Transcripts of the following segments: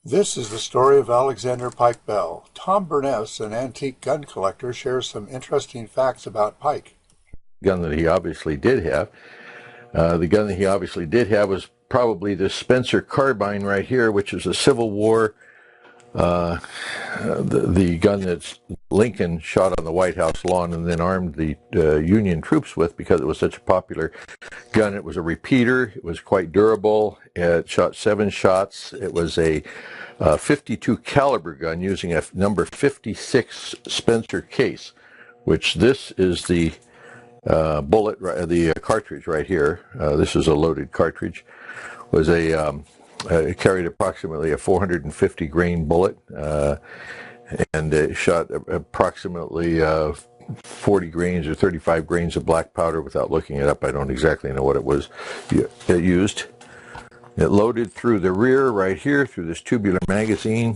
This is the story of Alexander Pike Bell. Tom Burness, an antique gun collector, shares some interesting facts about Pike. Gun that he obviously did have. The gun that he obviously did have was probably the Spencer carbine right here, which is a Civil War, the gun that Lincoln shot on the White House lawn and then armed the Union troops with because it was such a popular gun. It was a repeater. It was quite durable. It shot 7 shots. It was a 52 caliber gun using a number 56 Spencer case, which this is the bullet, the cartridge right here. This is a loaded cartridge. Was a it carried approximately a 450 grain bullet, and it shot approximately 40 grains or 35 grains of black powder. Without looking it up, I don't exactly know what it was it used. It loaded through the rear right here through this tubular magazine.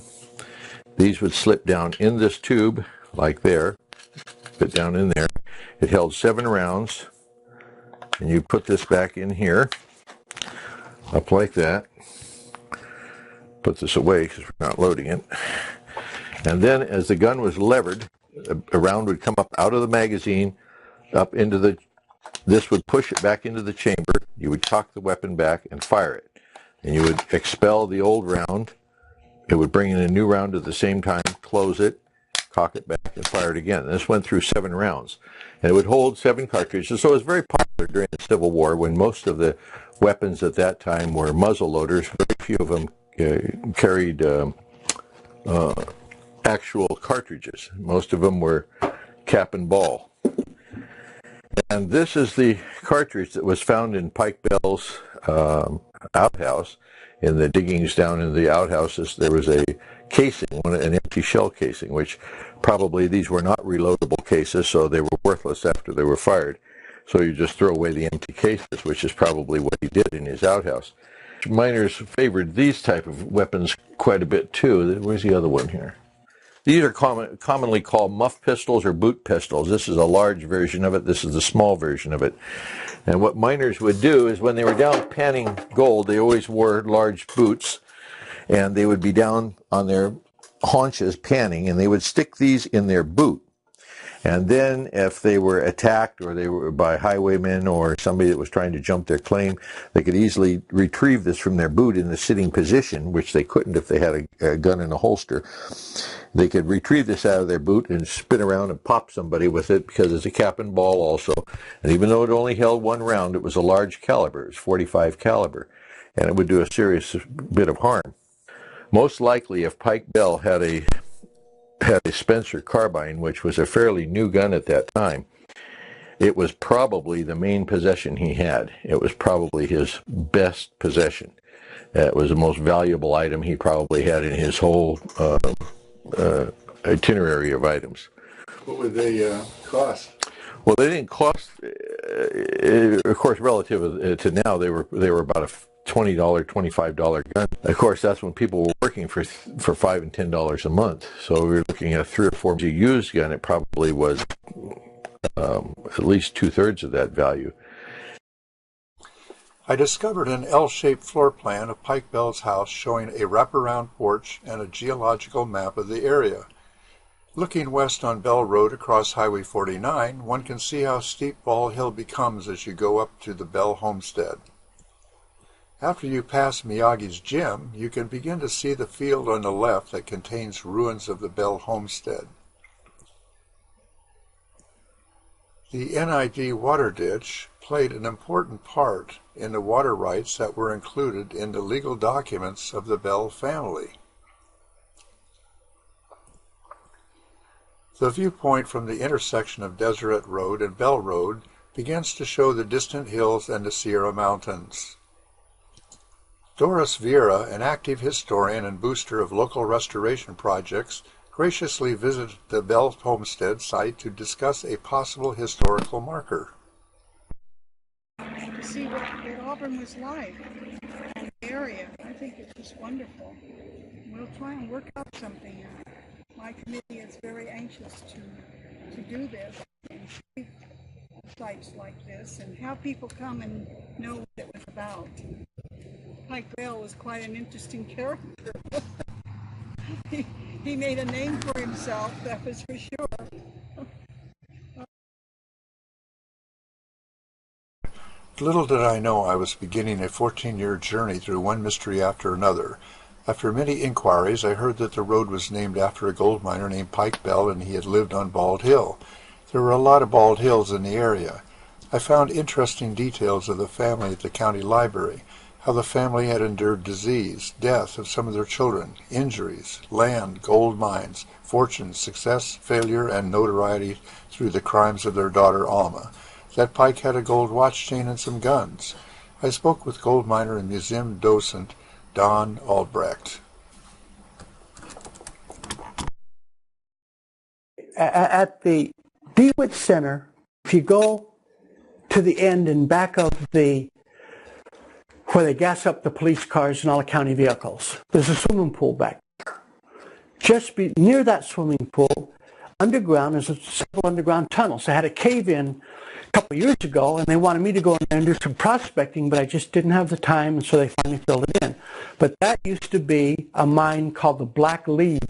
These would slip down in this tube like there, fit down in there. It held 7 rounds, and you put this back in here, up like that. Put this away because we're not loading it. And then as the gun was levered, a round would come up out of the magazine, up into the, this would push it back into the chamber. You would cock the weapon back and fire it. And you would expel the old round. It would bring in a new round at the same time, close it, cock it back, and fire it again. And this went through 7 rounds. And it would hold 7 cartridges. So it was very popular during the Civil War when most of the weapons at that time were muzzle loaders. Very few of them carried actual cartridges. Most of them were cap and ball. And this is the cartridge that was found in Pike Bell's outhouse. In the diggings down in the outhouses, there was a casing, an empty shell casing, which probably these were not reloadable cases, so they were worthless after they were fired. So you just throw away the empty cases, which is probably what he did in his outhouse. Miners favored these type of weapons quite a bit too. Where's the other one here? These are commonly called muff pistols or boot pistols. This is a large version of it. This is the small version of it. And what miners would do is when they were down panning gold, they always wore large boots, and they would be down on their haunches panning, and they would stick these in their boot. And then if they were attacked or they were by highwaymen or somebody that was trying to jump their claim, they could easily retrieve this from their boot in the sitting position, which they couldn't if they had a gun in a holster. They could retrieve this out of their boot and spin around and pop somebody with it because it's a cap and ball also. And even though it only held 1 round, it was a large caliber. It was 45 caliber. And it would do a serious bit of harm. Most likely, if Pike Bell had a Spencer carbine, which was a fairly new gun at that time, it was probably the main possession he had. It was probably his best possession. It was the most valuable item he probably had in his whole itinerary of items. What would they cost? Well, they didn't cost, of course, relative to now, they were about a $20, $25 gun. Of course, that's when people were working for $5 and $10 a month. So we were looking at a 3 or 4 used gun. It probably was at least 2/3 of that value. I discovered an L-shaped floor plan of Pike Bell's house showing a wraparound porch and a geological map of the area. Looking west on Bell Road across Highway 49, one can see how steep Ball Hill becomes as you go up to the Bell homestead. After you pass Miyagi's gym, you can begin to see the field on the left that contains ruins of the Bell homestead. The NID water ditch played an important part in the water rights that were included in the legal documents of the Bell family. The viewpoint from the intersection of Deseret Road and Bell Road begins to show the distant hills and the Sierra Mountains. Doris Vieira, an active historian and booster of local restoration projects, graciously visited the Bell homestead site to discuss a possible historical marker. To see what Auburn was like in the area. I think it's just wonderful. We'll try and work out something. My committee is very anxious to do this and see sites like this and have people come and know what it was about. Pike Bell was quite an interesting character. he made a name for himself, that was for sure. Little did I know I was beginning a 14-year journey through one mystery after another. After many inquiries, I heard that the road was named after a gold miner named Pike Bell, and he had lived on Bald Hill. There were a lot of bald hills in the area. I found interesting details of the family at the county library, how the family had endured disease, death of some of their children, injuries, land, gold mines, fortune, success, failure, and notoriety through the crimes of their daughter Alma. That Pike had a gold watch chain and some guns. I spoke with gold miner and museum docent Don Albrecht. At the DeWitt Center, if you go to the end and back of where they gas up the police cars and all the county vehicles, there's a swimming pool back there. Just near that swimming pool, underground, there's several underground tunnels. They had a cave-in a couple of years ago, and they wanted me to go in there and do some prospecting, but I just didn't have the time, and so they finally filled it in. But that used to be a mine called the Black Lead,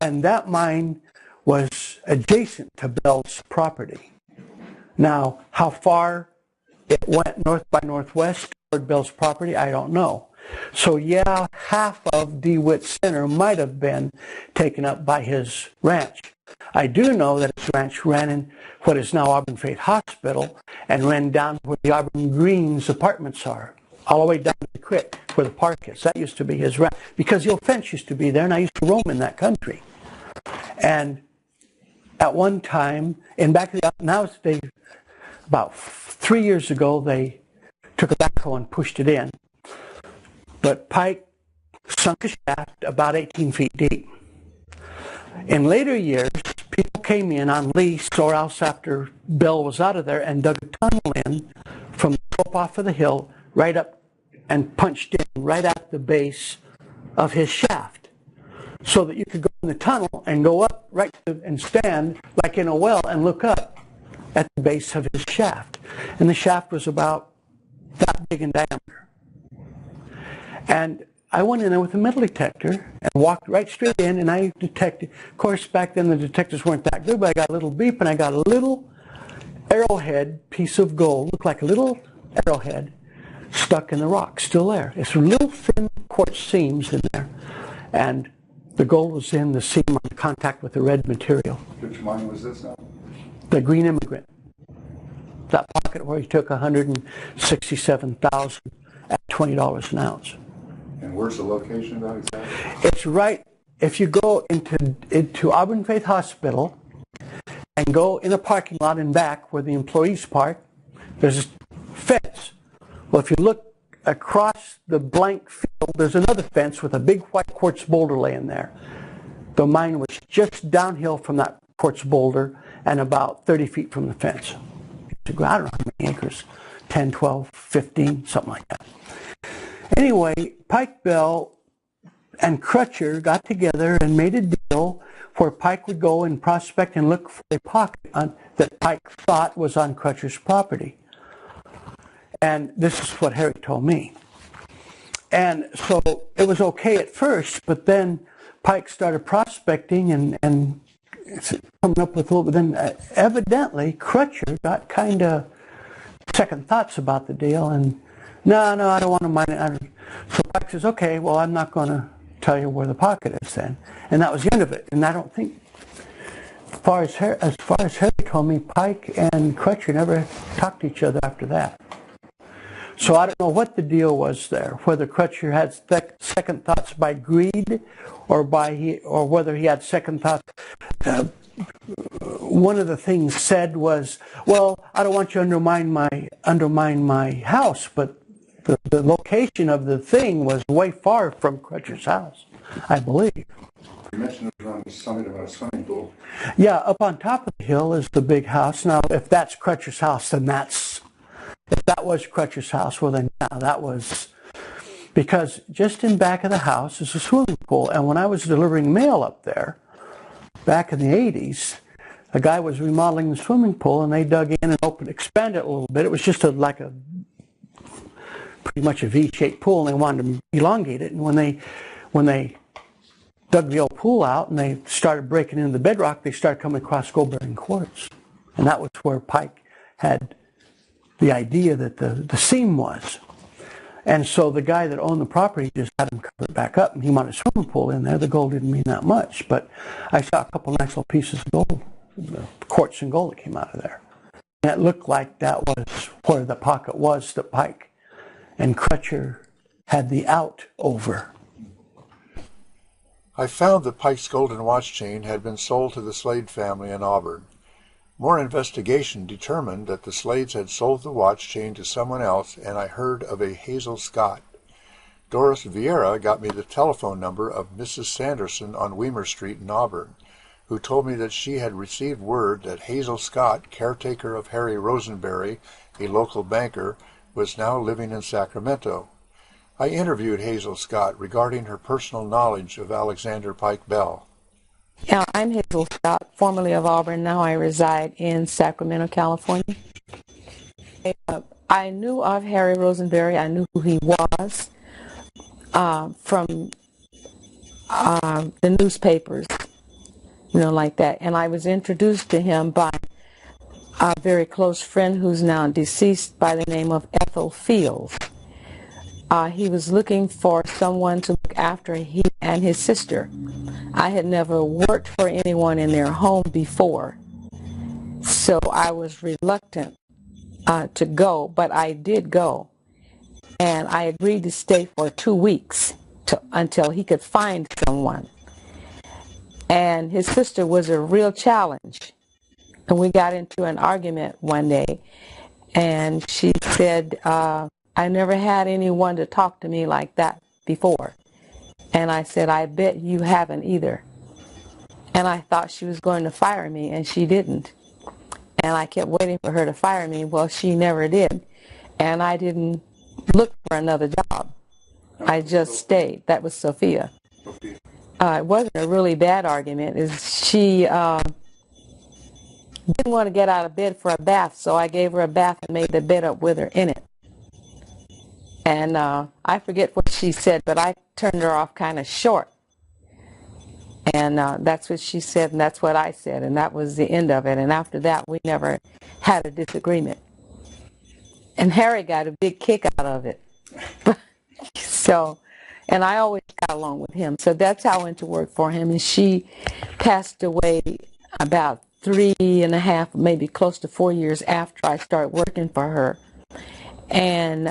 and that mine was adjacent to Bell's property. Now, how far it went north by northwest toward Bell's property, I don't know. So yeah, half of DeWitt Center might have been taken up by his ranch. I do know that his ranch ran in what is now Auburn Faith Hospital and ran down where the Auburn Greens apartments are, all the way down to the creek where the park is. That used to be his ranch, because the old fence used to be there, and I used to roam in that country. And at one time, about 3 years ago, they took a backhoe and pushed it in. But Pike sunk a shaft about 18 feet deep. In later years, people came in on lease or else after Bell was out of there and dug a tunnel in from the top off of the hill right up and punched in right at the base of his shaft, so that you could go in the tunnel and go up and stand like in a well and look up at the base of his shaft. And the shaft was about that big in diameter. And I went in there with a metal detector and walked right straight in, and I detected. Of course, back then the detectors weren't that good, but I got a little beep, and I got a little arrowhead piece of gold, looked like a little arrowhead, stuck in the rock, still there. It's little thin quartz seams in there, and the gold was in the seam on contact with the red material. Which mine was this now? The Green Immigrant. That pocket where he took $167,000 at $20 an ounce. And where's the location of that exactly? It's right, if you go into Auburn Faith Hospital and go in a parking lot in back where the employees park, there's a fence. Well, if you look across the blank field, there's another fence with a big white quartz boulder laying there. The mine was just downhill from that quartz boulder and about 30 feet from the fence. I don't know how many acres, 10, 12, 15, something like that. Anyway, Pike Bell and Crutcher got together and made a deal where Pike would go and prospect and look for a pocket that Pike thought was on Crutcher's property. And this is what Harry told me. And so it was okay at first, but then Pike started prospecting and coming up with a little bit. Then evidently Crutcher got kind of second thoughts about the deal, and no, I don't want to mine it. So Pike says, okay, well, I'm not going to tell you where the pocket is then. And that was the end of it. And I don't think, as far as Harry told me, Pike and Crutcher never talked to each other after that. So I don't know what the deal was there, whether Crutcher had second thoughts by greed or whether he had second thoughts. One of the things said was, well, I don't want you to undermine my house, but the location of the thing was way far from Crutcher's house, I believe. You mentioned it was on something about a swimming pool. Yeah, up on top of the hill is the big house. Now, if that's Crutcher's house, then if that was Crutcher's house, well then, yeah, that was, because just in back of the house is a swimming pool. And when I was delivering mail up there, back in the 80s, a guy was remodeling the swimming pool, and they dug in and expanded it a little bit. It was just pretty much a V-shaped pool, and they wanted to elongate it. And when they dug the old pool out and they started breaking into the bedrock, they started coming across gold-bearing quartz. And that was where Pike had the idea that the seam was. And so the guy that owned the property just had him cover it back up, and he wanted a swimming pool in there. The gold didn't mean that much, but I saw a couple nice little pieces of gold, quartz and gold that came out of there. And it looked like that was where the pocket was that Pike and Crutcher had the out over. I found that Pike's golden watch chain had been sold to the Slade family in Auburn. More investigation determined that the Slades had sold the watch chain to someone else, and I heard of a Hazel Scott. Doris Vieira got me the telephone number of Mrs. Sanderson on Weimer Street in Auburn, who told me that she had received word that Hazel Scott, caretaker of Harry Rosenberry, a local banker, was now living in Sacramento. I interviewed Hazel Scott regarding her personal knowledge of Alexander Pike Bell. Yeah, I'm Hazel Scott, formerly of Auburn. Now I reside in Sacramento, California. I knew of Harry Rosenberry. I knew who he was from the newspapers, like that. And I was introduced to him by a very close friend who's now deceased by the name of Ethel Fields. He was looking for someone to look after he and his sister. I had never worked for anyone in their home before, so I was reluctant to go, but I did go. And I agreed to stay for 2 weeks until he could find someone. And his sister was a real challenge. And we got into an argument one day, and she said, I never had anyone to talk to me like that before. And I said, I bet you haven't either. And I thought she was going to fire me, and she didn't. And I kept waiting for her to fire me. Well, she never did. And I didn't look for another job. I just stayed. That was Sophia. It wasn't a really bad argument. She didn't want to get out of bed for a bath, so I gave her a bath and made the bed up with her in it. And I forget what she said, but I turned her off kind of short. And that's what she said, and that's what I said, and that was the end of it. And after that, we never had a disagreement. And Harry got a big kick out of it. And I always got along with him. So that's how I went to work for him. And she passed away about 3.5, maybe close to 4 years after I started working for her. And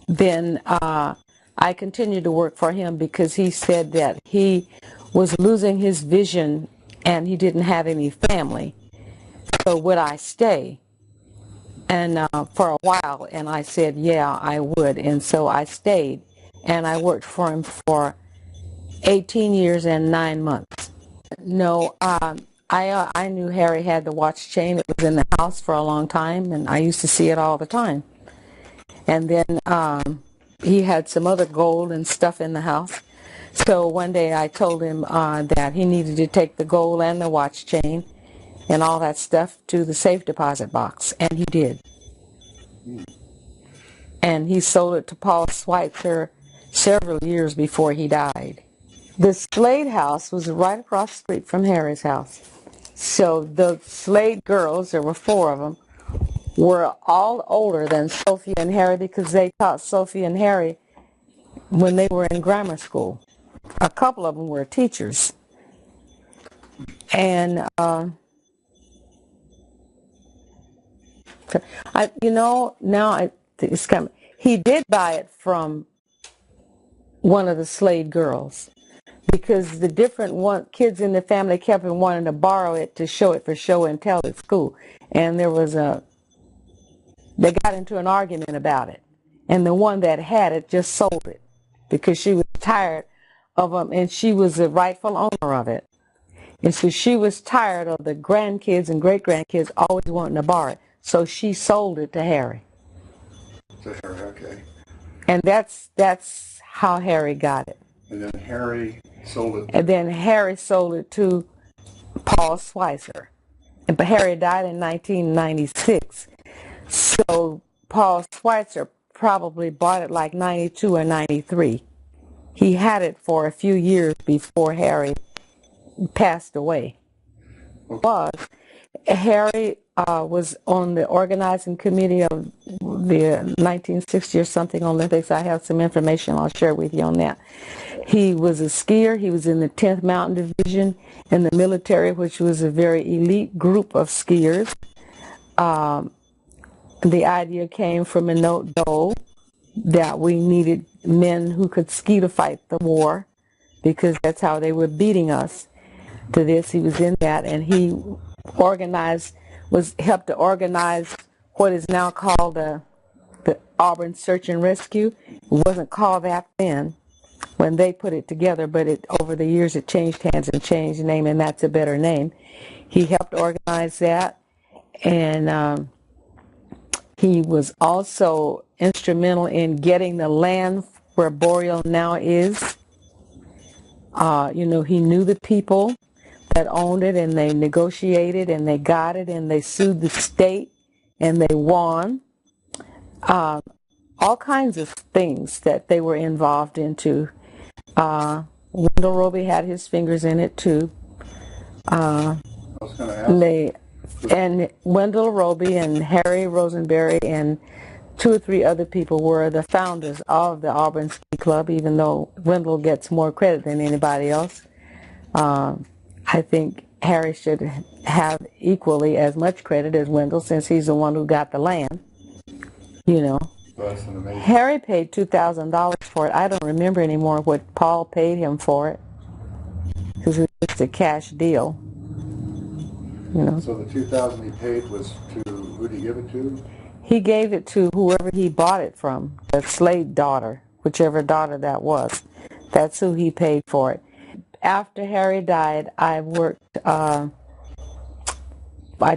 then I continued to work for him because he said that he was losing his vision and he didn't have any family. So would I stay? And for a while, and I said, yeah, I would. And so I stayed, and I worked for him for 18 years and 9 months. No, I knew Harry had the watch chain. It was in the house for a long time, and I used to see it all the time. And then he had some other gold and stuff in the house. So one day I told him that he needed to take the gold and the watch chain and all that stuff to the safe deposit box, and he did. And he sold it to Paul Schweitzer several years before he died. The Slade house was right across the street from Harry's house. So the Slade girls, there were 4 of them, were all older than Sophie and Harry because they taught Sophie and Harry when they were in grammar school. A couple of them were teachers. And it's coming. He did buy it from one of the Slade girls because the different kids in the family kept wanting to borrow it to show it for show and tell at school. And they got into an argument about it. And the one that had it just sold it because she was tired of them, and she was the rightful owner of it. And so she was tired of the grandkids and great-grandkids always wanting to borrow it. So she sold it to Harry. To Harry, okay. And that's how Harry got it. And then Harry sold it. And then Harry sold it to Paul Schweitzer. But Harry died in 1996. So Paul Schweitzer probably bought it like 92 or 93. He had it for a few years before Harry passed away. Harry was on the organizing committee of the 1960 or something Olympics. I have some information I'll share with you on that. He was a skier. He was in the 10th Mountain Division in the military, which was a very elite group of skiers. The idea came from a note Dole that we needed men who could ski to fight the war, because that's how they were beating us. To this, he was in that, and he helped to organize what is now called the Auburn Search and Rescue. It wasn't called that then when they put it together, but over the years it changed hands and changed name, and that's a better name. He helped organize that, and he was also instrumental in getting the land where Boreal now is. He knew the people that owned it, and they negotiated, and they got it, and they sued the state, and they won. All kinds of things that they were involved into. Wendell Roby had his fingers in it too. And Wendell Roby and Harry Rosenberry and 2 or 3 other people were the founders of the Auburn Ski Club, even though Wendell gets more credit than anybody else. I think Harry should have equally as much credit as Wendell, since he's the one who got the land. Harry paid $2,000 for it. I don't remember anymore what Paul paid him for it, because it was just a cash deal. So the $2,000 he paid was to, who did he give it to? He gave it to whoever he bought it from, the Slade daughter, whichever daughter that was. That's who he paid for it. After Harry died, I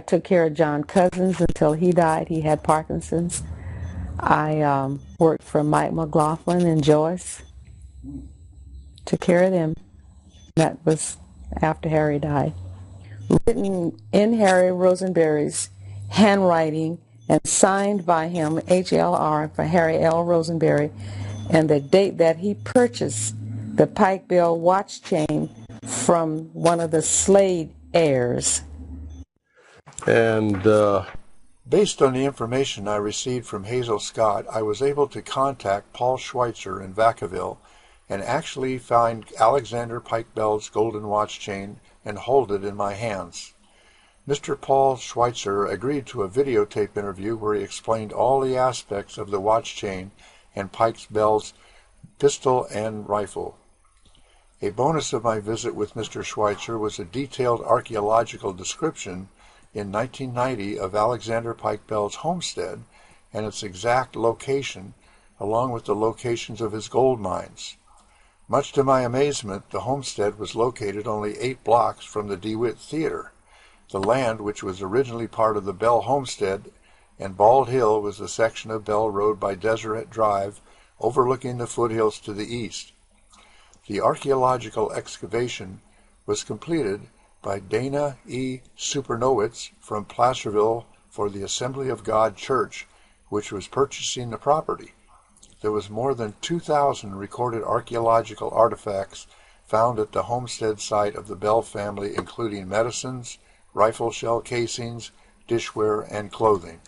took care of John Cousins until he died. He had Parkinson's. I worked for Mike McLaughlin and Joyce. Took care of them. That was after Harry died. Written in Harry Rosenberry's handwriting and signed by him, HLR, for Harry L. Rosenberry, and the date that he purchased the Pike Bell watch chain from one of the Slade heirs. And based on the information I received from Hazel Scott, I was able to contact Paul Schweitzer in Vacaville and actually find Alexander Pike Bell's golden watch chain and hold it in my hands. Mr. Paul Schweitzer agreed to a videotape interview where he explained all the aspects of the watch chain and Pike Bell's pistol and rifle. A bonus of my visit with Mr. Schweitzer was a detailed archaeological description in 1990 of Alexander Pike Bell's homestead and its exact location, along with the locations of his gold mines. Much to my amazement, the homestead was located only 8 blocks from the DeWitt Theater. The land, which was originally part of the Bell homestead, and Bald Hill was a section of Bell Road by Deseret Drive, overlooking the foothills to the east. The archaeological excavation was completed by Dana E. Supernowitz from Placerville for the Assembly of God Church, which was purchasing the property. There was more than 2,000 recorded archaeological artifacts found at the homestead site of the Bell family, including medicines, rifle shell casings, dishware, and clothing.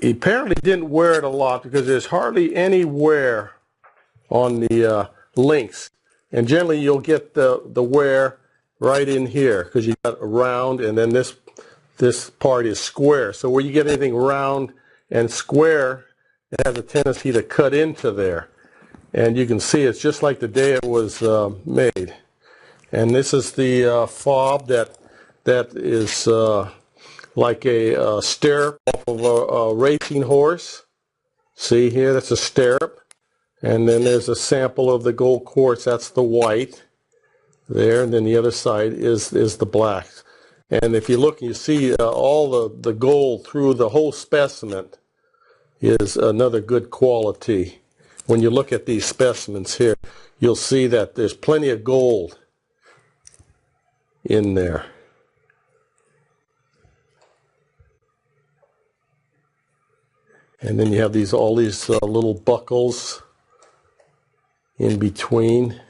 He apparently didn't wear it a lot because there's hardly any wear on the links. And generally you'll get the wear right in here because you got a round, and then this part is square. So where you get anything round and square, it has a tendency to cut into there. And you can see it's just like the day it was made. And this is the fob that is like a stirrup off of a racing horse. See here, that's a stirrup. And then there's a sample of the gold quartz, that's the white there, and then the other side is the black. And if you look, you see all the gold through the whole specimen is another good quality. When you look at these specimens here, you'll see that there's plenty of gold in there. And then you have all these little buckles in between.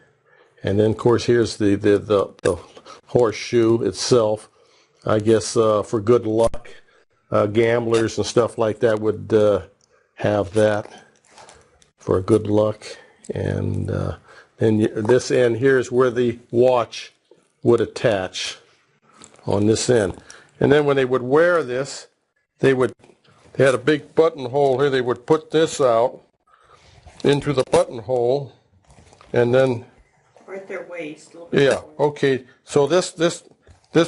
And then, of course, here's the horseshoe itself. I guess for good luck, gamblers and stuff like that would have that for good luck. And then this end here is where the watch would attach on this end. And then when they would wear this, they had a big buttonhole here. They would put this out into the buttonhole, and then Or at their waist. yeah, okay. So this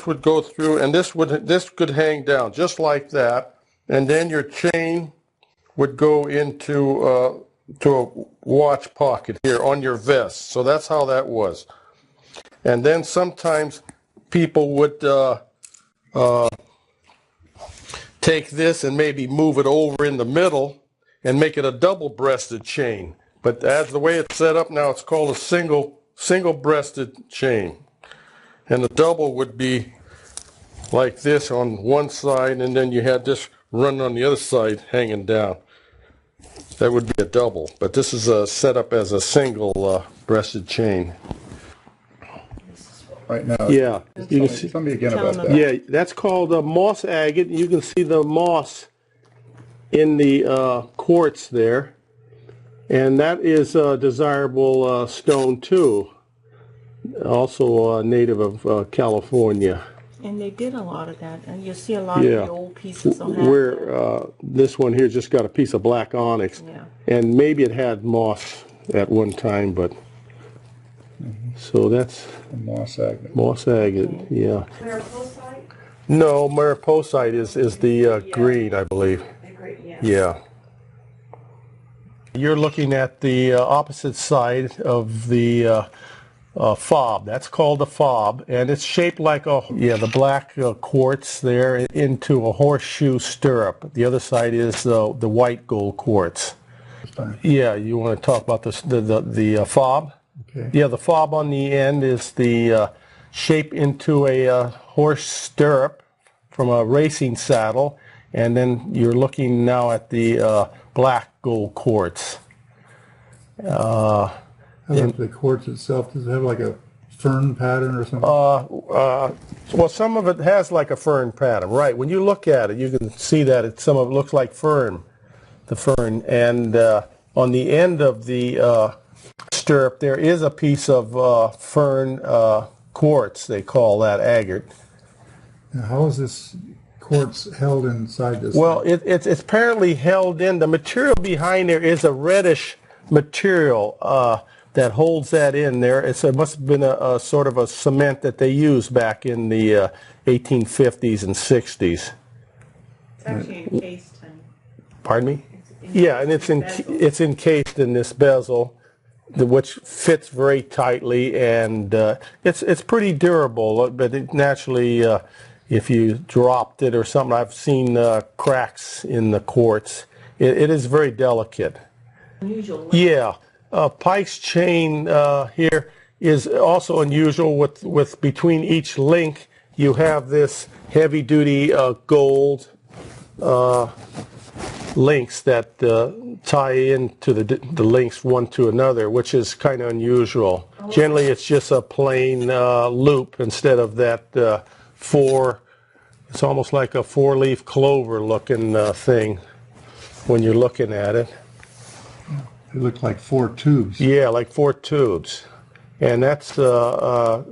would go through, and this could hang down just like that, and then your chain would go into to a watch pocket here on your vest. So that's how that was. And then sometimes people would take this and maybe move it over in the middle and make it a double-breasted chain. But as the way it's set up now, it's called a single-breasted chain. And the double would be like this on one side, and then you had this running on the other side hanging down. That would be a double, but this is set up as a single breasted chain. Right now. Yeah, you can see. Tell me again about that. Yeah, that's called moss agate. You can see the moss in the quartz there, and that is a desirable stone too. Also native of California. And they did a lot of that, and you see a lot of the old pieces on that. Where this one here just got a piece of black onyx, and maybe it had moss at one time, but so that's Moss agate. moss agate, yeah. Mariposite? No, mariposite is the green, I believe. Yeah. You're looking at the opposite side of the fob. That's called a fob, and it's shaped like the black quartz there into a horseshoe stirrup. The other side is the white gold quartz. Yeah, you want to talk about the fob? Okay. Yeah, the fob on the end is the shape into a horse stirrup from a racing saddle, and then you're looking now at the black gold quartz. The quartz itself, does it have like a fern pattern or something? Well, some of it has like a fern pattern, right? When you look at it, you can see that some of it looks like fern, the fern. And on the end of the stirrup, there is a piece of fern quartz. They call that agate. Now, how is this quartz held inside this? Well, it's apparently held in. The material behind there is a reddish material that holds that in there. It must have been a sort of a cement that they used back in the 1850s and 60s. It's actually encased in. Pardon me? Yeah, and it's encased in this bezel, which fits very tightly, and it's pretty durable. But it naturally, if you dropped it or something, I've seen cracks in the quartz. It is very delicate. Unusual. Yeah. Pike's chain here is also unusual with between each link you have this heavy-duty gold links that tie into the links one to another, which is kind of unusual. Generally it's just a plain loop instead of that it's almost like a four-leaf clover looking thing when you're looking at it. It looked like four tubes. Yeah, like four tubes. And that's the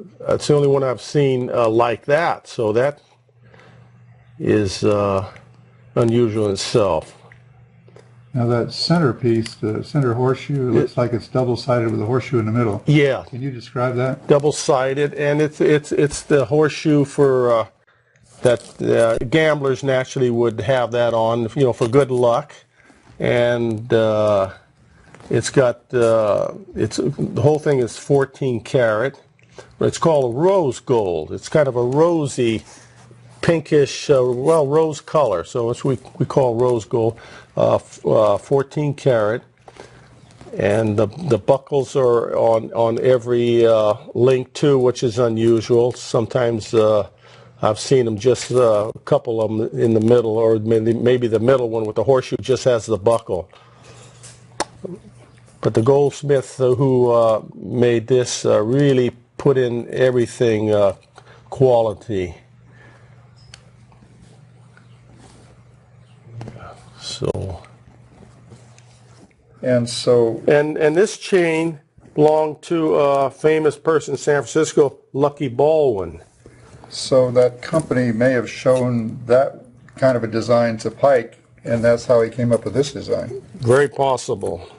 only one I've seen like that. So that is unusual in itself. Now that centerpiece, the center horseshoe, looks like it's double-sided with a horseshoe in the middle. Yeah. Can you describe that? Double-sided, and it's the horseshoe for that gamblers naturally would have that on, for good luck. And it's got the whole thing is 14 karat. It's called a rose gold. It's kind of a rosy, pinkish, rose color. So it's we call rose gold. 14 karat, and the buckles are on every link too, which is unusual. Sometimes I've seen them just a couple of them in the middle, or maybe the middle one with the horseshoe just has the buckle. But the goldsmith who made this really put in everything quality. So. And so. And this chain belonged to a famous person in San Francisco, Lucky Baldwin. So that company may have shown that kind of a design to Pike, and that's how he came up with this design. Very possible.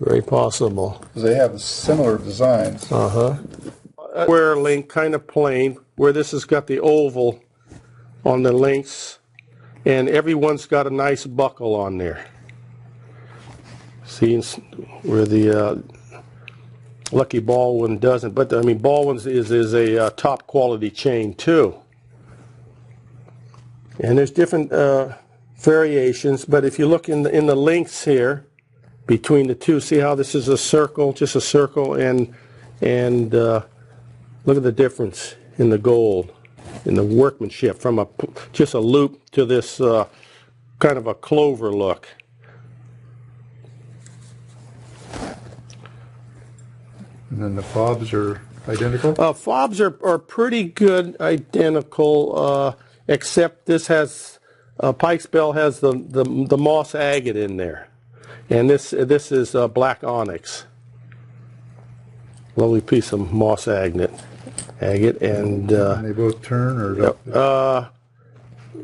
Very possible. Because they have similar designs. Square link, kind of plain, where this has got the oval on the links, and everyone's got a nice buckle on there. See where the Lucky Baldwin doesn't, but I mean Baldwin's is a top quality chain too. And there's different variations, but if you look in the links here between the two, see how this is a circle, just a circle, and look at the difference in the gold, in the workmanship from just a loop to this kind of a clover look. And then the fobs are identical? Fobs are pretty good identical, except this has, Pike's Bell has the moss agate in there. And this is black onyx. Lovely piece of moss agate. And they both turn or don't?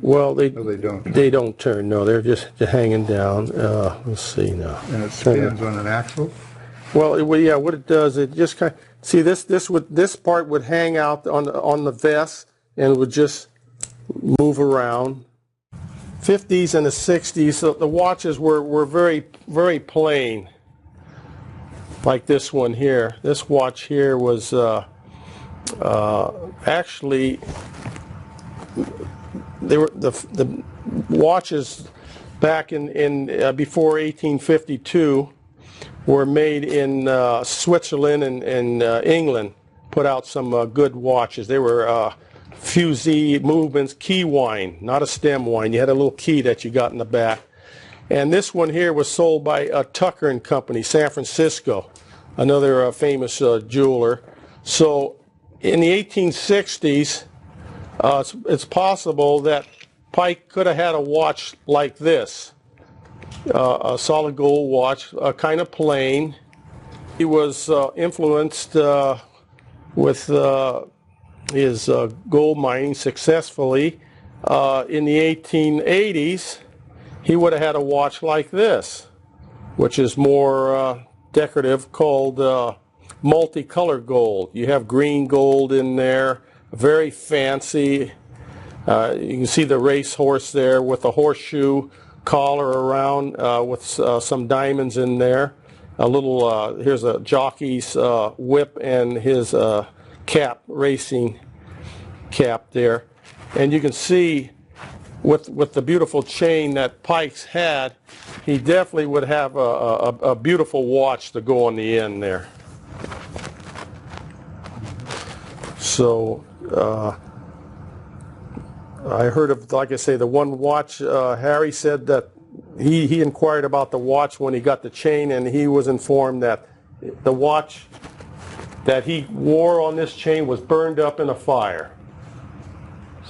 well, they don't. They don't turn. No, they're just hanging down. Let's see now. And it spins on an axle? Well, yeah. What it does, it just kind of, see this part would hang out on the vest and would just move around. 50s and the 60s, so the watches were very, very plain. Like this one here. This watch here was actually, they were the watches back in before 1852 were made in Switzerland and England. Put out some good watches. They were fusee movements, key wine, not a stem wine. You had a little key that you got in the back. And this one here was sold by Tucker and Company, San Francisco, another famous jeweler. So in the 1860s, it's possible that Pike could have had a watch like this, a solid gold watch, kind of plain. He was influenced with his gold mining successfully. In the 1880s, he would have had a watch like this, which is more decorative, called multicolored gold. You have green gold in there, very fancy. You can see the racehorse there with a horseshoe collar around with some diamonds in there. A little, here's a jockey's whip and his cap, racing cap there. And you can see with the beautiful chain that Pike's had, he definitely would have a beautiful watch to go on the end there. So I heard of, like I say, the one watch, Harry said that he inquired about the watch when he got the chain, and he was informed that the watch that he wore on this chain was burned up in a fire.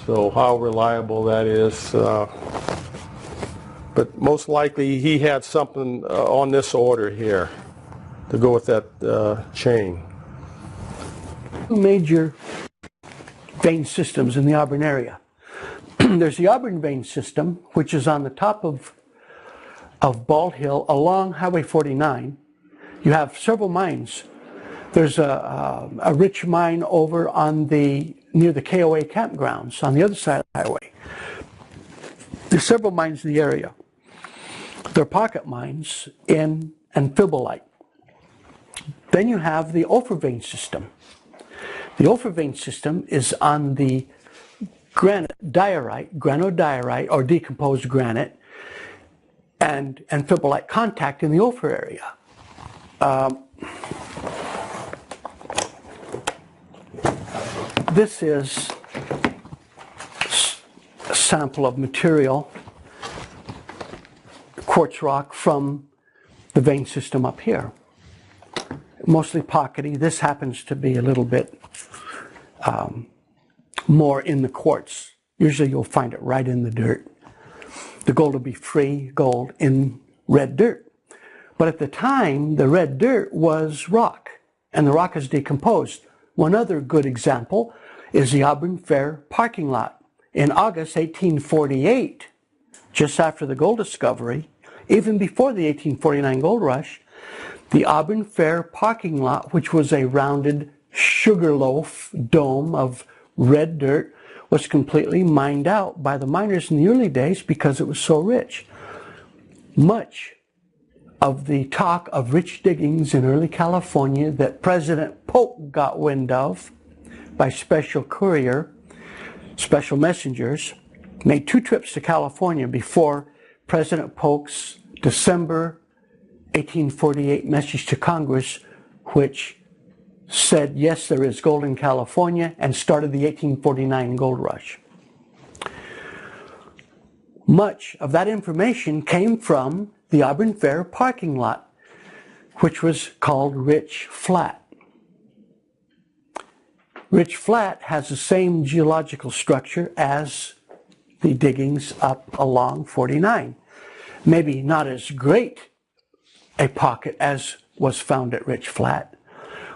So how reliable that is. But most likely he had something on this order here to go with that chain. Two major vein systems in the Auburn area. There's the Auburn vein system, which is on the top of Bald Hill along Highway 49. You have several mines. There's a rich mine over on near the KOA campgrounds on the other side of the highway. There's several mines in the area. They're pocket mines in amphibolite. Then you have the Ophir vein system. The Ophir vein system is on the granodiorite or decomposed granite and amphibolite contact in the Ophir area. This is a sample of material, quartz rock from the vein system up here. mostly pockety. This happens to be a little bit more in the quartz. Usually you'll find it right in the dirt. The gold will be free gold in red dirt. But at the time, the red dirt was rock, and the rock is decomposed. One other good example is the Auburn Fair parking lot. In August 1848, just after the gold discovery, even before the 1849 gold rush, the Auburn Fair parking lot, which was a rounded sugarloaf dome of red dirt, was completely mined out by the miners in the early days because it was so rich. Much of the talk of rich diggings in early California that President Polk got wind of by special courier, special messengers, made 2 trips to California before President Polk's December 1848 message to Congress, which said, yes, there is gold in California, and started the 1849 gold rush. Much of that information came from the Auburn Fair parking lot, which was called Rich Flat. Rich Flat has the same geological structure as the diggings up along 49. Maybe not as great a pocket as was found at Rich Flat,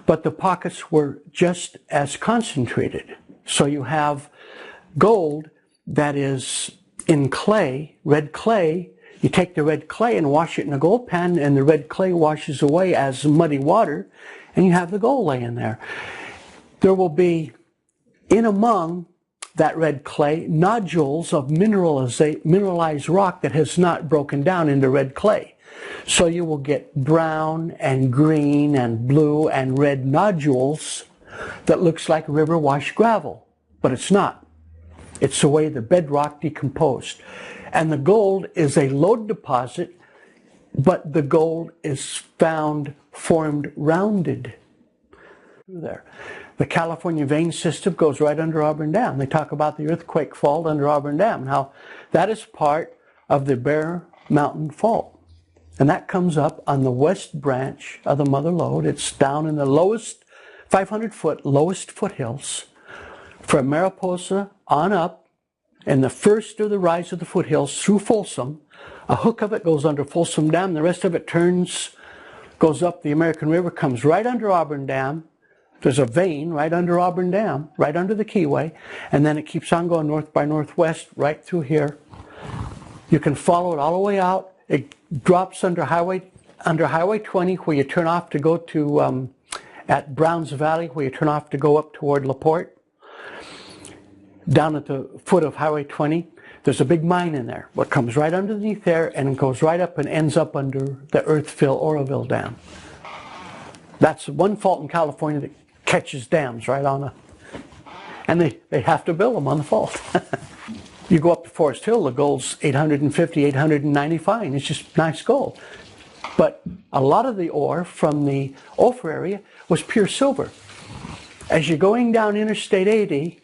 but the pockets were just as concentrated. So you have gold that is in clay, red clay. You take the red clay and wash it in a gold pan, and the red clay washes away as muddy water, and you have the gold laying there. There will be, in among that red clay, nodules of mineralized rock that has not broken down into red clay. So you will get brown and green and blue and red nodules that looks like river washed gravel, but it's not. It's the way the bedrock decomposed. And the gold is a lode deposit, but the gold is found formed rounded through there. The California vein system goes right under Auburn Dam. They talk about the earthquake fault under Auburn Dam, how that is part of the Bear Mountain Fault. And that comes up on the west branch of the Mother Lode. It's down in the lowest, 500-foot lowest foothills from Mariposa on up, and the first of the rise of the foothills through Folsom. A hook of it goes under Folsom Dam. The rest of it goes up the American River, comes right under Auburn Dam. There's a vein right under Auburn Dam, right under the Keyway, and then it keeps on going north by northwest right through here. You can follow it all the way out. It drops under Highway 20, where you turn off to go to at Browns Valley, where you turn off to go up toward LaPorte. Down at the foot of Highway 20, there's a big mine in there. What comes right underneath there and goes right up and ends up under the Earthville Oroville Dam. That's one fault in California that catches dams right on a, and they have to build them on the fault. You go up to Forest Hill, the gold's 850, 890 fine. It's just nice gold. But a lot of the ore from the Ophir area was pure silver. As you're going down Interstate 80,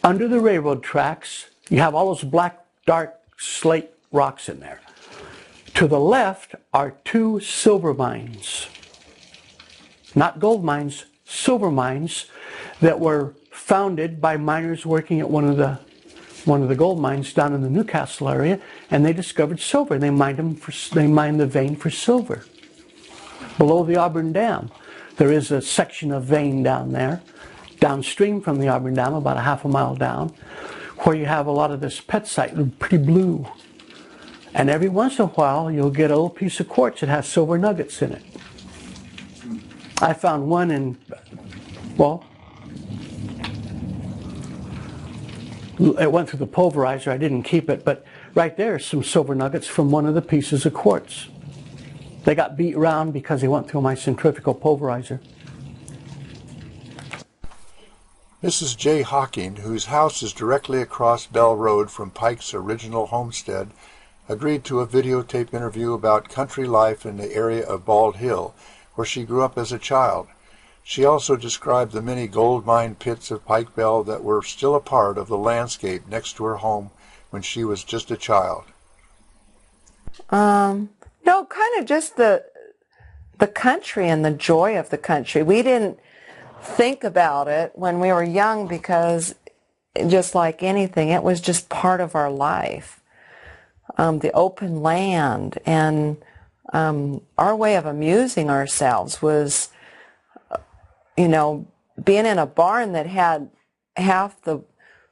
under the railroad tracks, you have all those black, dark slate rocks in there. To the left are 2 silver mines. Not gold mines, silver mines that were founded by miners working at one of the gold mines down in the Newcastle area, and they discovered silver. They mined the vein for silver. Below the Auburn Dam, there is a section of vein down there, downstream from the Auburn Dam, about a half a mile down, where you have a lot of this petsite, pretty blue. And every once in a while, you'll get a little piece of quartz that has silver nuggets in it. I found one in, well, it went through the pulverizer. I didn't keep it, but right there, some silver nuggets from one of the pieces of quartz. They got beat around because they went through my centrifugal pulverizer. Mrs. J. Hawking, whose house is directly across Bell Road from Pike's original homestead, agreed to a videotape interview about country life in the area of Bald Hill, where she grew up as a child. She also described the many gold mine pits of Pike Bell that were still a part of the landscape next to her home when she was just a child. No, kind of just the the country and the joy of the country. We didn't think about it when we were young because just like anything, it was just part of our life. The open land and our way of amusing ourselves was, you know, being in a barn that had half the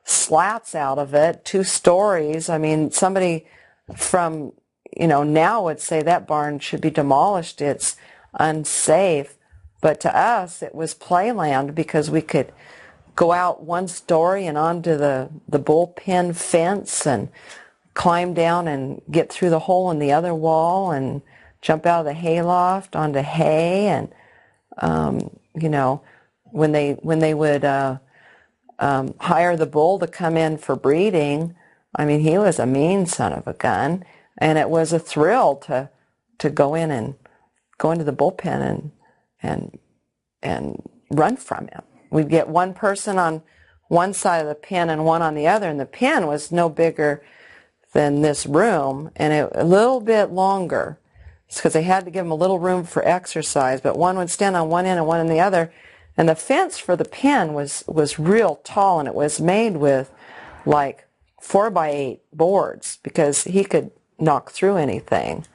slats out of it, 2 stories. I mean, somebody from, you know, now would say that barn should be demolished. It's unsafe. But to us, it was playland because we could go out 1 story and onto the bullpen fence and climb down and get through the hole in the other wall and jump out of the hayloft onto hay. And, you know, when they would hire the bull to come in for breeding, I mean, he was a mean son of a gun. And it was a thrill to go in and go into the bullpen and run from him. We'd get 1 person on one side of the pen and 1 on the other, and the pen was no bigger than this room, and a little bit longer. It's because they had to give them a little room for exercise, but 1 would stand on one end and 1 on the other. And the fence for the pen was real tall, and it was made with like 4x8 boards because he could knock through anything.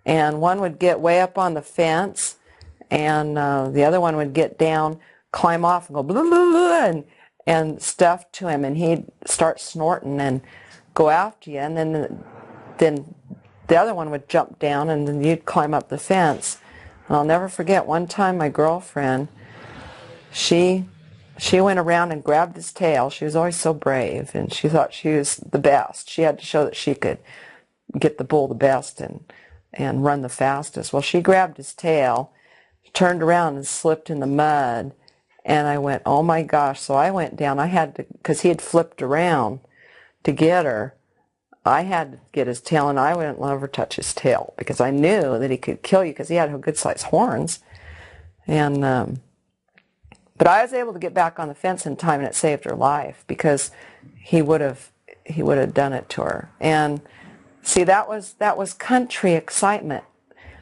And 1 would get way up on the fence, and the other one would get down, climb off, and go blah, blah, blah, and stuff to him, and he'd start snorting and go after you. And then the other one would jump down, and then you'd climb up the fence. And I'll never forget one time my girlfriend, she went around and grabbed his tail. She was always so brave, and she thought she was the best. She had to show that she could get the bull the best and run the fastest. Well, she grabbed his tail, turned around and slipped in the mud, and I went, oh my gosh. So I went down. I had to, because he had flipped around to get her, I had to get his tail, and I wouldn't let her touch his tail because I knew that he could kill you because he had good-sized horns. And but I was able to get back on the fence in time, and it saved her life because he would have done it to her. And see, that was country excitement.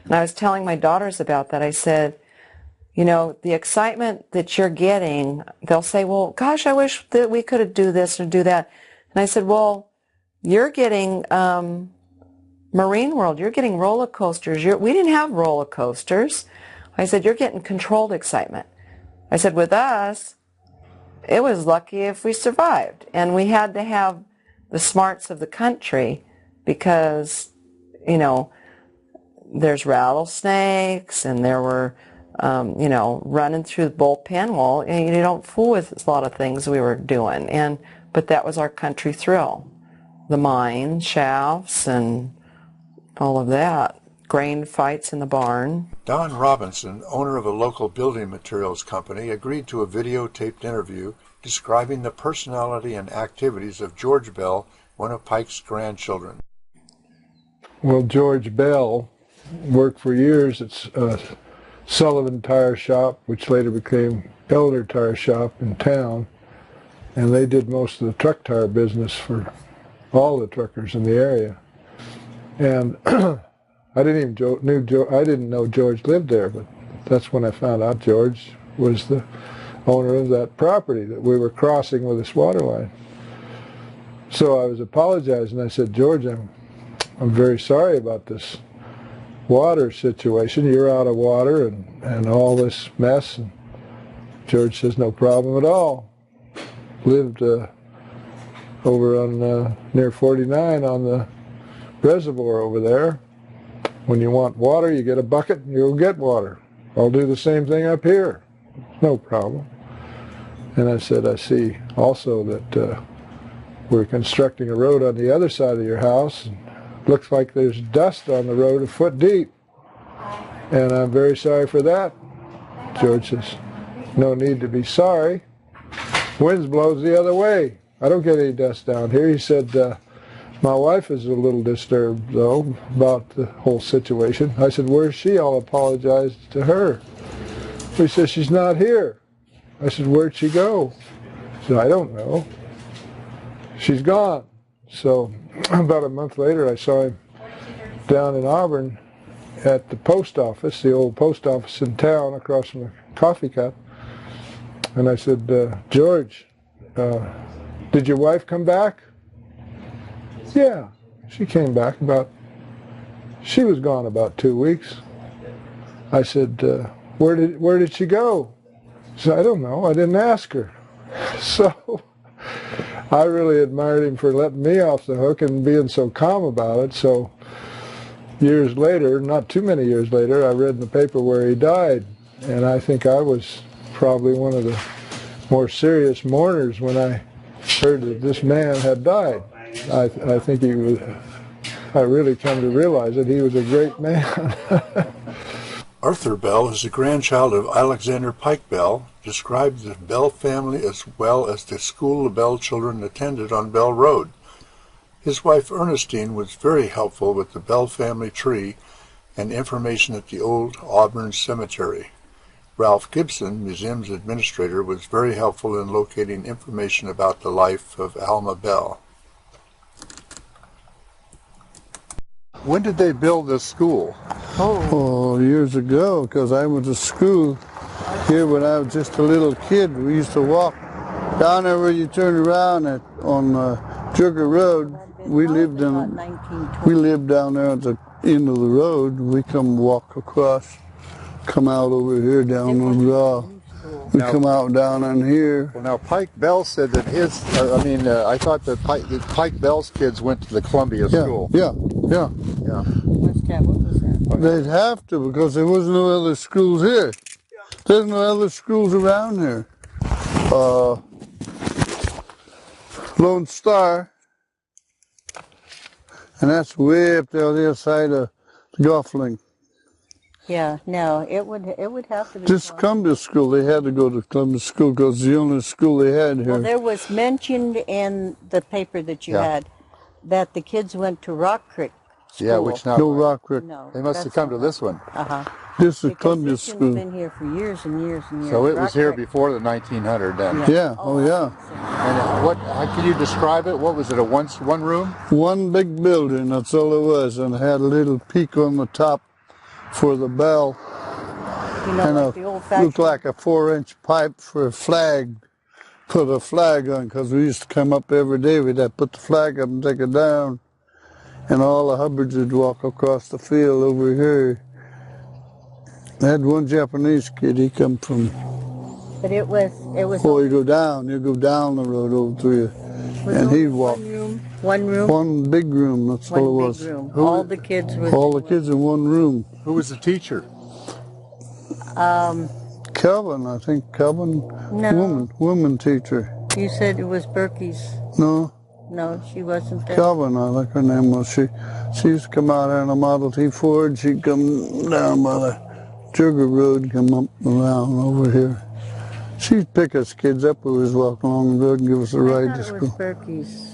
And I was telling my daughters about that. I said, you know, the excitement that you're getting, they'll say, well, gosh, I wish that we could do this or do that. And I said, well, you're getting Marine World. You're getting roller coasters. We didn't have roller coasters. I said, you're getting controlled excitement. I said, with us, it was lucky if we survived. And we had to have the smarts of the country because, you know, there's rattlesnakes, and there were, you know, running through the bullpen. Well, you don't fool with a lot of things we were doing. But that was our country thrill. The mine shafts and all of that. Grain fights in the barn. Don Robinson, owner of a local building materials company, agreed to a videotaped interview describing the personality and activities of George Bell, one of Pike's grandchildren. Well, George Bell worked for years at Sullivan Tire Shop, which later became Elder Tire Shop in town, and they did most of the truck tire business for all the truckers in the area. And I didn't know George lived there, but that's when I found out George was the owner of that property that we were crossing with this water line. So I was apologizing. I said, George, I'm very sorry about this water situation. You're out of water and all this mess. And George says, no problem at all. Lived over on near 49 on the reservoir over there. When you want water, you get a bucket and you'll get water. I'll do the same thing up here. No problem. And I said, I see also that we're constructing a road on the other side of your house. And looks like there's dust on the road a foot deep. And I'm very sorry for that. George says, no need to be sorry. Wind blows the other way. I don't get any dust down here. He said, my wife is a little disturbed, though, about the whole situation. I said, where's she? I'll apologize to her. He says, she's not here. I said, where'd she go? He said, I don't know. She's gone. So about a month later, I saw him down in Auburn at the post office, the old post office in town across from the coffee cup. And I said, George, did your wife come back? Yeah, she came back she was gone about 2 weeks. I said, where did she go? She said, I don't know, I didn't ask her. So I really admired him for letting me off the hook and being so calm about it. So years later, not too many years later, I read in the paper where he died. And I think I was probably one of the more serious mourners when I heard that this man had died. I think I really come to realize that he was a great man. Arthur Bell is the grandchild of Alexander Pike Bell, described the Bell family as well as the school the Bell children attended on Bell Road. His wife Ernestine was very helpful with the Bell family tree and information at the old Auburn cemetery. Ralph Gibson, museum's administrator, was very helpful in locating information about the life of Alma Bell. When did they build this school? Oh, years ago, because I went to school here when I was just a little kid. We used to walk down there where you turn around on Jugger Road. We lived down there at the end of the road. We come walk across, come out over here down the draw. We come out down in here. Well, now Pike Bell said that I thought that Pike Bell's kids went to the Columbia school. Yeah. They'd have to, because there was no other schools here. There's no other schools around here. Lone Star, and that's way up there on the other side of Goffling. Yeah, no, it would have to be. Just Columbia School. They had to go to Columbia School because it's the only school they had here. Well, there was mentioned in the paper that you had that the kids went to Rock Creek School. Yeah, which now no Rock Creek. No, they must have come to this one. This is because Columbia this School. It's been here for years and years and years. So it was Rock here Creek. before the 1900 then. Yeah. Oh yeah. And how can you describe it? What was it? One room? One big building. That's all it was, and it had a little peak on the top for the bell. You know, And like the old-fashioned. looked like a 4-inch pipe for a flag. Put a flag on, because we used to come up every day. We'd have to put the flag up and take it down. And all the Hubbards would walk across the field over here. I had one Japanese kid, he come from... But it was... Oh, you go down the road over to you. And he'd walk. One room? One big room, that's all it was. One big room. All the kids were... All the kids in one room. Who was the teacher? Calvin, I think. Calvin, No. woman teacher. You said it was Berkey's. No, No, she wasn't there. Calvin, I think her name was. She used to come out here in a Model T Ford. She'd come down by the Jugger Road, come up around over here. She'd pick us kids up who was walking along the road and give us a ride to I thought it was school. Berkey's.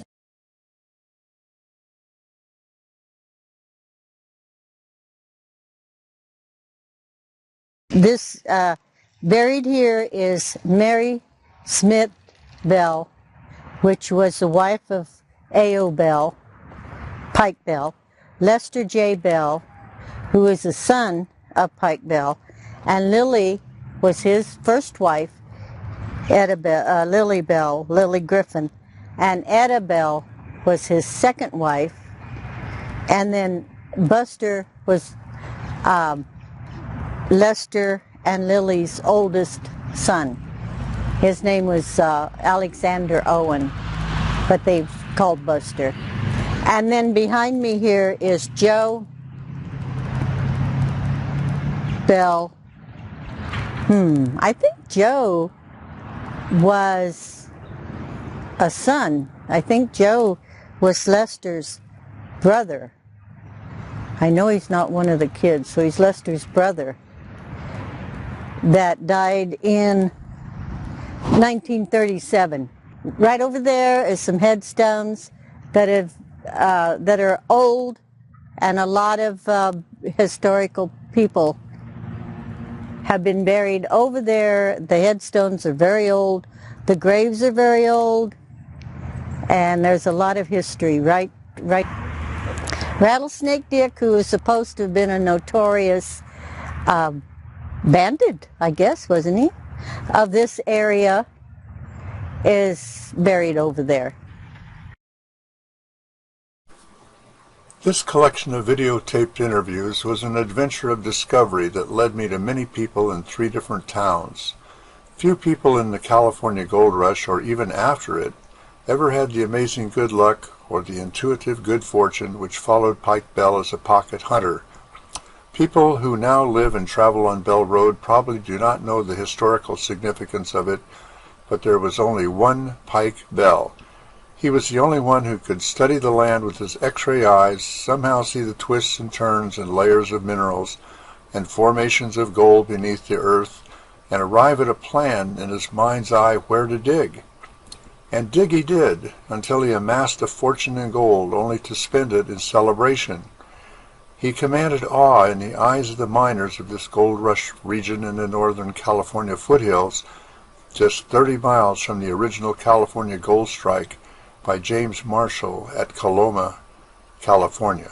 This, buried here is Mary Smith Bell, which was the wife of A.O. Bell, Pike Bell, Lester J. Bell, who is the son of Pike Bell, and Lily was his first wife, Lily Bell, Lily Griffin, and Etta Bell was his second wife, and then Buster was Lester and Lily's oldest son. His name was Alexander Owen, but they called Buster. And then behind me here is Joe Bell. I think Joe was a son. I think Joe was Lester's brother. I know he's not one of the kids, so he's Lester's brother that died in 1937. Right over there is some headstones that are old, and a lot of historical people have been buried over there. The headstones are very old, the graves are very old, and there's a lot of history right Rattlesnake Dick, who was supposed to have been a notorious bandit, I guess, wasn't he, of this area, is buried over there. This collection of videotaped interviews was an adventure of discovery that led me to many people in 3 different towns. Few people in the California Gold Rush, or even after it, ever had the amazing good luck or the intuitive good fortune which followed Pike Bell as a pocket hunter. People who now live and travel on Bell Road probably do not know the historical significance of it, but there was only one Pike Bell. He was the only one who could study the land with his X-ray eyes, somehow see the twists and turns and layers of minerals and formations of gold beneath the earth, and arrive at a plan in his mind's eye where to dig. And dig he did, until he amassed a fortune in gold, only to spend it in celebration. He commanded awe in the eyes of the miners of this gold rush region in the northern California foothills, just 30 miles from the original California gold strike by James Marshall at Coloma, California.